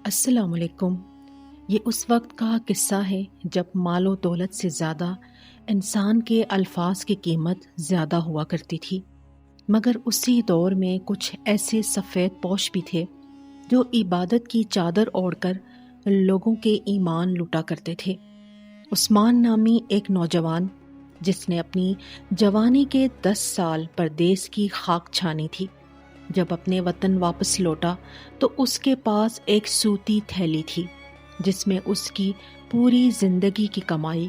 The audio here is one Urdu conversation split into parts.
السلام علیکم۔ یہ اس وقت کا قصہ ہے جب مال و دولت سے زیادہ انسان کے الفاظ کی قیمت زیادہ ہوا کرتی تھی، مگر اسی دور میں کچھ ایسے سفید پوش بھی تھے جو عبادت کی چادر اوڑھ کر لوگوں کے ایمان لوٹا کرتے تھے۔ عثمان نامی ایک نوجوان جس نے اپنی جوانی کے 10 سال پردیس کی خاک چھانی تھی، جب اپنے وطن واپس لوٹا تو اس کے پاس ایک سوتی تھیلی تھی جس میں اس کی پوری زندگی کی کمائی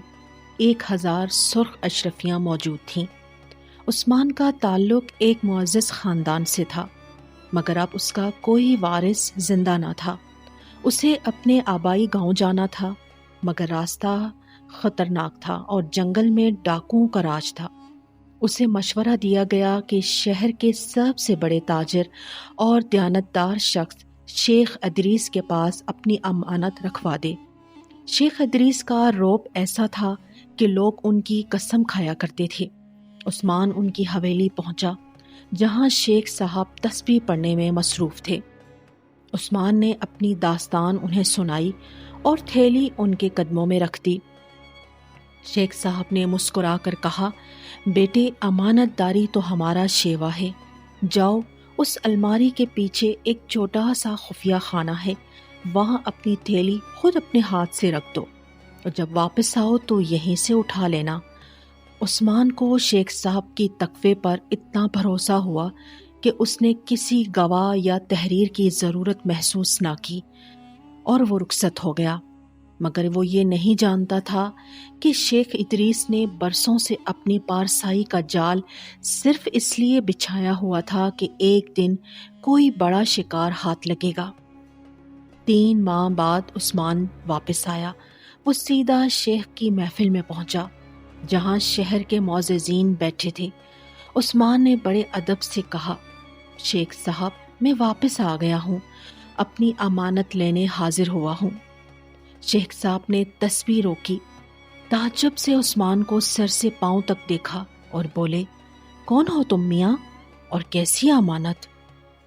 1000 سرخ اشرفیاں موجود تھیں۔ عثمان کا تعلق ایک معزز خاندان سے تھا، مگر اب اس کا کوئی وارث زندہ نہ تھا۔ اسے اپنے آبائی گاؤں جانا تھا، مگر راستہ خطرناک تھا اور جنگل میں ڈاکوؤں کا راج تھا۔ اسے مشورہ دیا گیا کہ شہر کے سب سے بڑے تاجر اور دیانتدار شخص شیخ ادریس کے پاس اپنی امانت رکھوا دے۔ شیخ ادریس کا رعب ایسا تھا کہ لوگ ان کی قسم کھایا کرتے تھے۔ عثمان ان کی حویلی پہنچا جہاں شیخ صاحب تسبیح پڑھنے میں مصروف تھے۔ عثمان نے اپنی داستان انہیں سنائی اور تھیلی ان کے قدموں میں رکھ دی۔ شیخ صاحب نے مسکرا کر کہا، بیٹے، امانت داری تو ہمارا شیوا ہے۔ جاؤ، اس الماری کے پیچھے ایک چھوٹا سا خفیہ خانہ ہے، وہاں اپنی تھیلی خود اپنے ہاتھ سے رکھ دو اور جب واپس آؤ تو یہیں سے اٹھا لینا۔ عثمان کو شیخ صاحب کی تقوی پر اتنا بھروسہ ہوا کہ اس نے کسی گواہ یا تحریر کی ضرورت محسوس نہ کی اور وہ رخصت ہو گیا۔ مگر وہ یہ نہیں جانتا تھا کہ شیخ ادریس نے برسوں سے اپنی پارسائی کا جال صرف اس لیے بچھایا ہوا تھا کہ ایک دن کوئی بڑا شکار ہاتھ لگے گا۔ 3 ماہ بعد عثمان واپس آیا۔ وہ سیدھا شیخ کی محفل میں پہنچا جہاں شہر کے معززین بیٹھے تھے۔ عثمان نے بڑے ادب سے کہا، شیخ صاحب، میں واپس آ گیا ہوں، اپنی امانت لینے حاضر ہوا ہوں۔ شیخ صاحب نے تسبیح روکی، تعجب سے عثمان کو سر سے پاؤں تک دیکھا اور بولے، کون ہو تم میاں اور کیسی امانت؟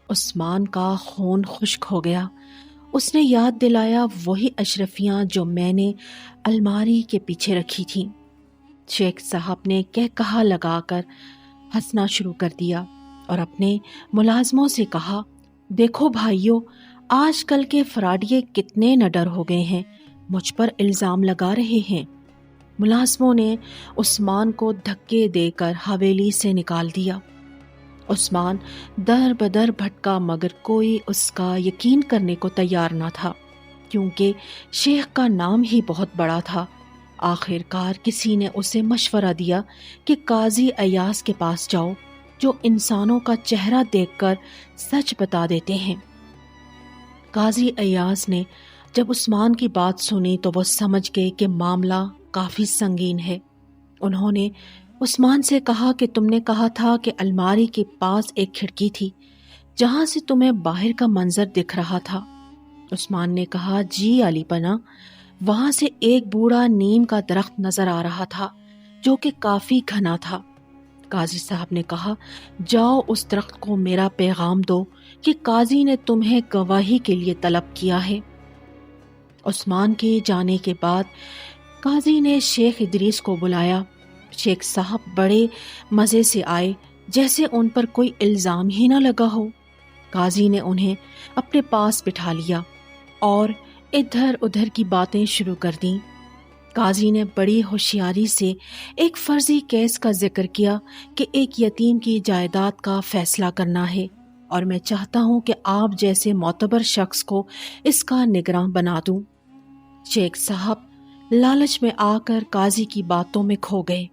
عثمان کا خون خشک ہو گیا۔ اس نے یاد دلایا وہی اشرفیاں جو میں نے الماری کے پیچھے رکھی تھیں۔ شیخ صاحب نے کہا لگا کر ہنسنا شروع کر دیا اور اپنے ملازموں سے کہا، دیکھو بھائیو، آج کل کے فراڈیے کتنے نڈر ہو گئے ہیں، مجھ پر الزام لگا رہے ہیں۔ ملازموں نے عثمان کو دھکے دے کر حویلی سے نکال دیا۔ عثمان در بدر بھٹکا مگر کوئی اس کا یقین کرنے کو تیار نہ تھا، کیونکہ شیخ کا نام ہی بہت بڑا تھا۔ آخر کار کسی نے اسے مشورہ دیا کہ قاضی ایاز کے پاس جاؤ، جو انسانوں کا چہرہ دیکھ کر سچ بتا دیتے ہیں۔ قاضی ایاز نے جب عثمان کی بات سنی تو وہ سمجھ گئے کہ معاملہ کافی سنگین ہے۔ انہوں نے عثمان سے کہا کہ تم نے کہا تھا کہ الماری کے پاس ایک کھڑکی تھی جہاں سے تمہیں باہر کا منظر دکھ رہا تھا۔ عثمان نے کہا، جی علی پناہ، وہاں سے ایک بوڑھا نیم کا درخت نظر آ رہا تھا جو کہ کافی گھنا تھا۔ قاضی صاحب نے کہا، جاؤ اس درخت کو میرا پیغام دو کہ قاضی نے تمہیں گواہی کے لیے طلب کیا ہے۔ عثمان کے جانے کے بعد قاضی نے شیخ ادریس کو بلایا۔ شیخ صاحب بڑے مزے سے آئے، جیسے ان پر کوئی الزام ہی نہ لگا ہو۔ قاضی نے انہیں اپنے پاس بٹھا لیا اور ادھر ادھر کی باتیں شروع کر دیں۔ قاضی نے بڑی ہوشیاری سے ایک فرضی کیس کا ذکر کیا کہ ایک یتیم کی جائیداد کا فیصلہ کرنا ہے اور میں چاہتا ہوں کہ آپ جیسے معتبر شخص کو اس کا نگراں بنا دوں۔ شیخ صاحب لالچ میں آ کر قاضی کی باتوں میں کھو گئے۔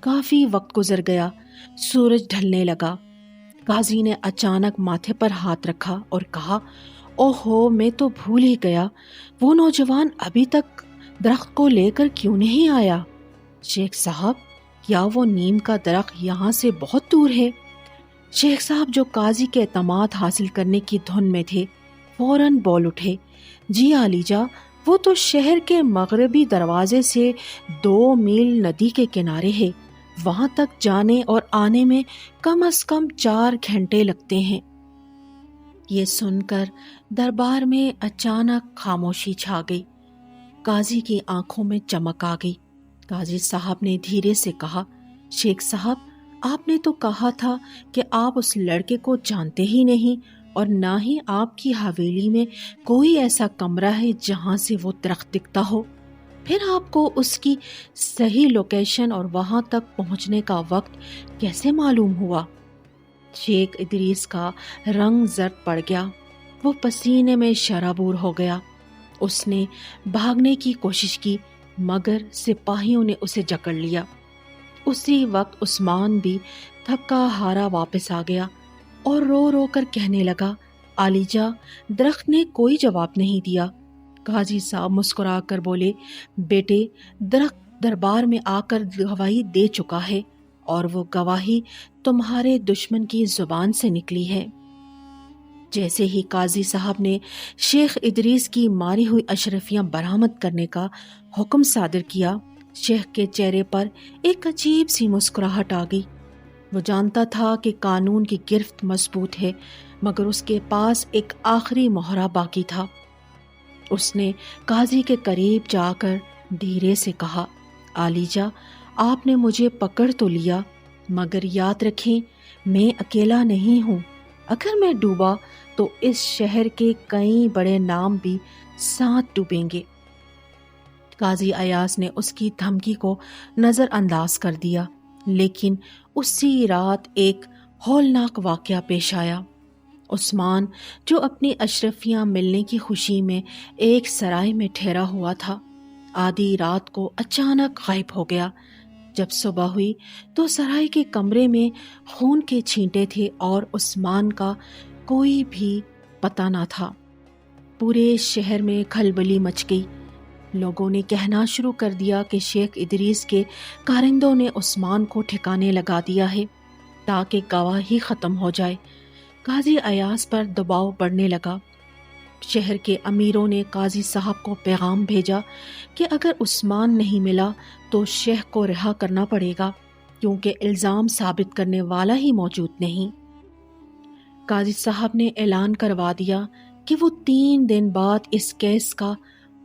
کافی وقت گزر گیا، سورج ڈھلنے لگا۔ قاضی نے اچانک ماتھے پر ہاتھ رکھا اور کہا، اوہو، میں تو بھول ہی گیا، وہ نوجوان ابھی تک درخت کو لے کر کیوں نہیں آیا؟ شیخ صاحب، کیا وہ نیم کا درخت یہاں سے بہت دور ہے؟ شیخ صاحب جو قاضی کے اعتماد حاصل کرنے کی دھن میں تھے، فوراً بول اٹھے، جی علی جا، وہ تو شہر کے مغربی دروازے سے 2 میل ندی کے کنارے ہے، وہاں تک جانے اور آنے میں کم از کم 4 گھنٹے لگتے ہیں۔ یہ سن کر دربار میں اچانک خاموشی چھا گئی۔ قاضی کی آنکھوں میں چمک آ گئی۔ قاضی صاحب نے دھیرے سے کہا، شیخ صاحب، آپ نے تو کہا تھا کہ آپ اس لڑکے کو جانتے ہی نہیں اور نہ ہی آپ کی حویلی میں کوئی ایسا کمرہ ہے جہاں سے وہ درخت دکھتا ہو۔ پھر آپ کو اس کی صحیح لوکیشن اور وہاں تک پہنچنے کا وقت کیسے معلوم ہوا؟ شیخ ادریس کا رنگ زرد پڑ گیا، وہ پسینے میں شرابور ہو گیا۔ اس نے بھاگنے کی کوشش کی مگر سپاہیوں نے اسے جکڑ لیا۔ اسی وقت عثمان بھی تھکا ہارا واپس آ گیا اور رو رو کر کہنے لگا، عالیجا، درخت نے کوئی جواب نہیں دیا۔ قاضی صاحب مسکرا کر بولے، بیٹے، درخت دربار میں آ کر گواہی دے چکا ہے اور وہ گواہی تمہارے دشمن کی زبان سے نکلی ہے۔ جیسے ہی قاضی صاحب نے شیخ ادریس کی ماری ہوئی اشرفیاں برآمد کرنے کا حکم صادر کیا، شیخ کے چہرے پر ایک عجیب سی مسکراہٹ آ گئی۔ وہ جانتا تھا کہ قانون کی گرفت مضبوط ہے مگر اس کے پاس ایک آخری مہرہ باقی تھا۔ اس نے قاضی کے قریب جا کر دھیرے سے کہا، عالیجا، آپ نے مجھے پکڑ تو لیا مگر یاد رکھیں میں اکیلا نہیں ہوں۔ اگر میں ڈوبا تو اس شہر کے کئی بڑے نام بھی ساتھ ڈوبیں گے۔ قاضی ایاز نے اس کی دھمکی کو نظر انداز کر دیا، لیکن اسی رات ایک ہولناک واقعہ پیش آیا۔ عثمان جو اپنی اشرفیاں ملنے کی خوشی میں ایک سرائے میں ٹھہرا ہوا تھا، آدھی رات کو اچانک غائب ہو گیا۔ جب صبح ہوئی تو سرائے کے کمرے میں خون کے چھینٹے تھے اور عثمان کا کوئی بھی پتہ نہ تھا۔ پورے شہر میں کھلبلی مچ گئی۔ لوگوں نے کہنا شروع کر دیا کہ شیخ ادریس کے کارندوں نے عثمان کو ٹھکانے لگا دیا ہے تاکہ گواہی ختم ہو جائے۔ قاضی ایاز پر دباؤ بڑھنے لگا۔ شہر کے امیروں نے قاضی صاحب کو پیغام بھیجا کہ اگر عثمان نہیں ملا تو شیخ کو رہا کرنا پڑے گا کیونکہ الزام ثابت کرنے والا ہی موجود نہیں۔ قاضی صاحب نے اعلان کروا دیا کہ وہ 3 دن بعد اس کیس کا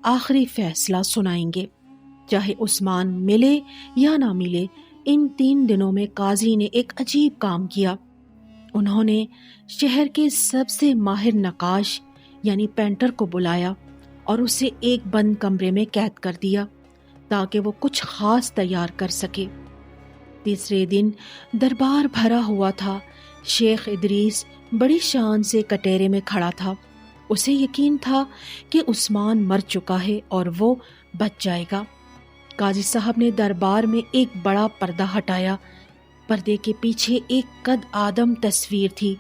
آخری فیصلہ سنائیں گے، چاہے عثمان ملے یا نہ ملے۔ ان 3 دنوں میں قاضی نے ایک عجیب کام کیا۔ انہوں نے شہر کے سب سے ماہر نقاش یعنی پینٹر کو بلایا اور اسے ایک بند کمرے میں قید کر دیا تاکہ وہ کچھ خاص تیار کر سکے۔ تیسرے دن دربار بھرا ہوا تھا۔ شیخ ادریس بڑی شان سے کٹہرے میں کھڑا تھا۔ اسے یقین تھا کہ عثمان مر چکا ہے اور وہ بچ جائے گا۔ قاضی صاحب نے دربار میں ایک بڑا پردہ ہٹایا۔ پردے کے پیچھے ایک قد آدم تصویر تھی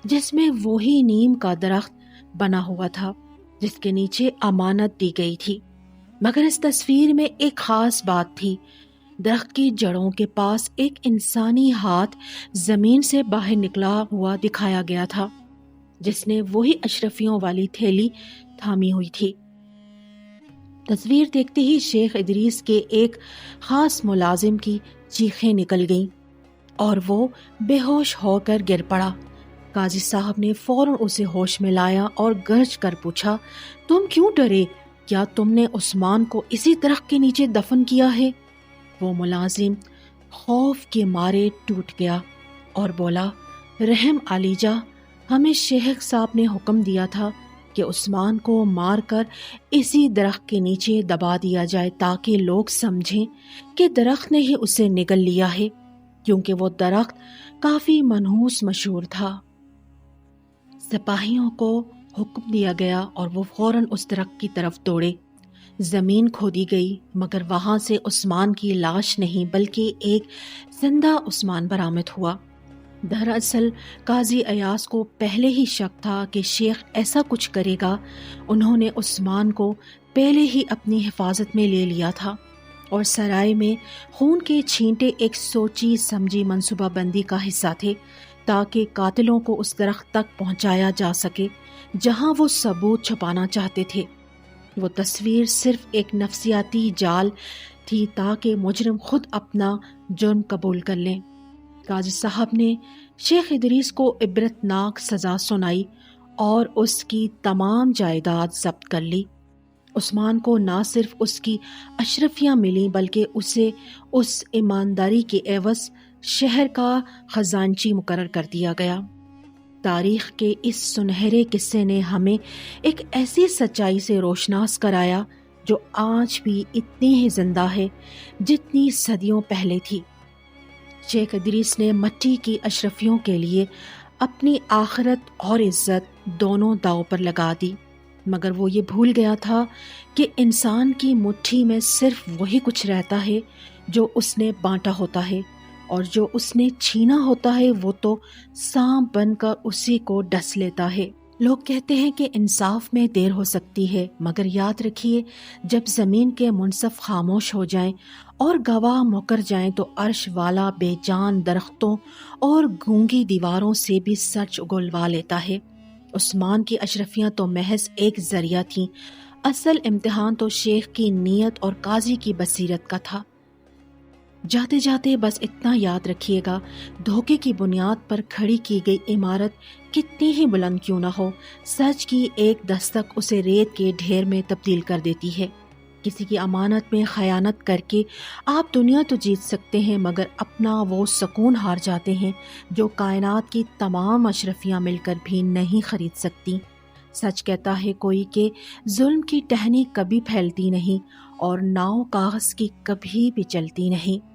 جس میں وہی نیم کا درخت بنا ہوا تھا جس کے نیچے امانت دی گئی تھی، مگر اس تصویر میں ایک خاص بات تھی۔ درخت کی جڑوں کے پاس ایک انسانی ہاتھ زمین سے باہر نکلا ہوا دکھایا گیا تھا جس نے وہی اشرفیوں والی تھیلی تھامی ہوئی تھی۔ تصویر دیکھتے ہی شیخ ادریس کے ایک خاص ملازم کی چیخیں نکل گئیں اور وہ بے ہوش ہو کر گر پڑا۔ قاضی صاحب نے فوراً اسے ہوش میں لایا اور گرج کر پوچھا، تم کیوں ڈرے؟ کیا تم نے عثمان کو اسی درخت کے نیچے دفن کیا ہے؟ وہ ملازم خوف کے مارے ٹوٹ گیا اور بولا، رحم عالیجا، ہمیں شیخ صاحب نے حکم دیا تھا کہ عثمان کو مار کر اسی درخت کے نیچے دبا دیا جائے تاکہ لوگ سمجھیں کہ درخت نے ہی اسے نگل لیا ہے، کیونکہ وہ درخت کافی منحوس مشہور تھا۔ سپاہیوں کو حکم دیا گیا اور وہ فوراً اس درخت کی طرف دوڑے۔ زمین کھودی گئی مگر وہاں سے عثمان کی لاش نہیں بلکہ ایک زندہ عثمان برآمد ہوا۔ دراصل قاضی ایاز کو پہلے ہی شک تھا کہ شیخ ایسا کچھ کرے گا۔ انہوں نے عثمان کو پہلے ہی اپنی حفاظت میں لے لیا تھا اور سرائے میں خون کے چھینٹے ایک سوچی سمجھی منصوبہ بندی کا حصہ تھے تاکہ قاتلوں کو اس درخت تک پہنچایا جا سکے جہاں وہ ثبوت چھپانا چاہتے تھے۔ وہ تصویر صرف ایک نفسیاتی جال تھی تاکہ مجرم خود اپنا جرم قبول کر لیں۔ قاضی صاحب نے شیخ ادریس کو عبرتناک سزا سنائی اور اس کی تمام جائیداد ضبط کر لی۔ عثمان کو نہ صرف اس کی اشرفیاں ملی بلکہ اسے اس ایمانداری کے عوض شہر کا خزانچی مقرر کر دیا گیا۔ تاریخ کے اس سنہرے قصے نے ہمیں ایک ایسی سچائی سے روشناس کرایا جو آج بھی اتنی ہی زندہ ہے جتنی صدیوں پہلے تھی۔ شیخ ادریس نے مٹی کی اشرفیوں کے لیے اپنی آخرت اور عزت دونوں داؤ پر لگا دی، مگر وہ یہ بھول گیا تھا کہ انسان کی مٹھی میں صرف وہی کچھ رہتا ہے جو اس نے بانٹا ہوتا ہے، اور جو اس نے چھینا ہوتا ہے وہ تو سانپ بن کر اسی کو ڈس لیتا ہے۔ لوگ کہتے ہیں کہ انصاف میں دیر ہو سکتی ہے، مگر یاد رکھیے جب زمین کے منصف خاموش ہو جائیں اور گواہ مکر جائیں تو عرش والا بے جان درختوں اور گونگی دیواروں سے بھی سچ اگلوا لیتا ہے۔ عثمان کی اشرفیاں تو محض ایک ذریعہ تھیں، اصل امتحان تو شیخ کی نیت اور قاضی کی بصیرت کا تھا۔ جاتے جاتے بس اتنا یاد رکھیے گا، دھوکے کی بنیاد پر کھڑی کی گئی عمارت کتنی ہی بلند کیوں نہ ہو، سچ کی ایک دستک اسے ریت کے ڈھیر میں تبدیل کر دیتی ہے۔ کسی کی امانت میں خیانت کر کے آپ دنیا تو جیت سکتے ہیں، مگر اپنا وہ سکون ہار جاتے ہیں جو کائنات کی تمام اشرفیاں مل کر بھی نہیں خرید سکتی۔ سچ کہتا ہے کوئی کہ ظلم کی ٹہنی کبھی پھیلتی نہیں اور ناؤ کاغذ کی کبھی بھی چلتی نہیں۔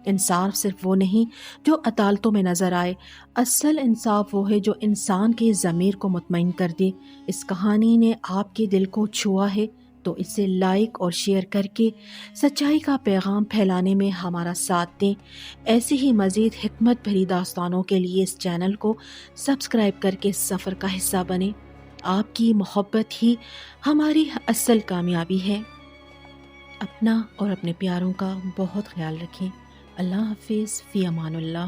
انصاف صرف وہ نہیں جو عدالتوں میں نظر آئے، اصل انصاف وہ ہے جو انسان کے ضمیر کو مطمئن کر دے۔ اس کہانی نے آپ کے دل کو چھوا ہے تو اسے لائک اور شیئر کر کے سچائی کا پیغام پھیلانے میں ہمارا ساتھ دیں۔ ایسی ہی مزید حکمت بھری داستانوں کے لیے اس چینل کو سبسکرائب کر کے سفر کا حصہ بنیں۔ آپ کی محبت ہی ہماری اصل کامیابی ہے۔ اپنا اور اپنے پیاروں کا بہت خیال رکھیں۔ اللہ حافظ، فی امان اللہ۔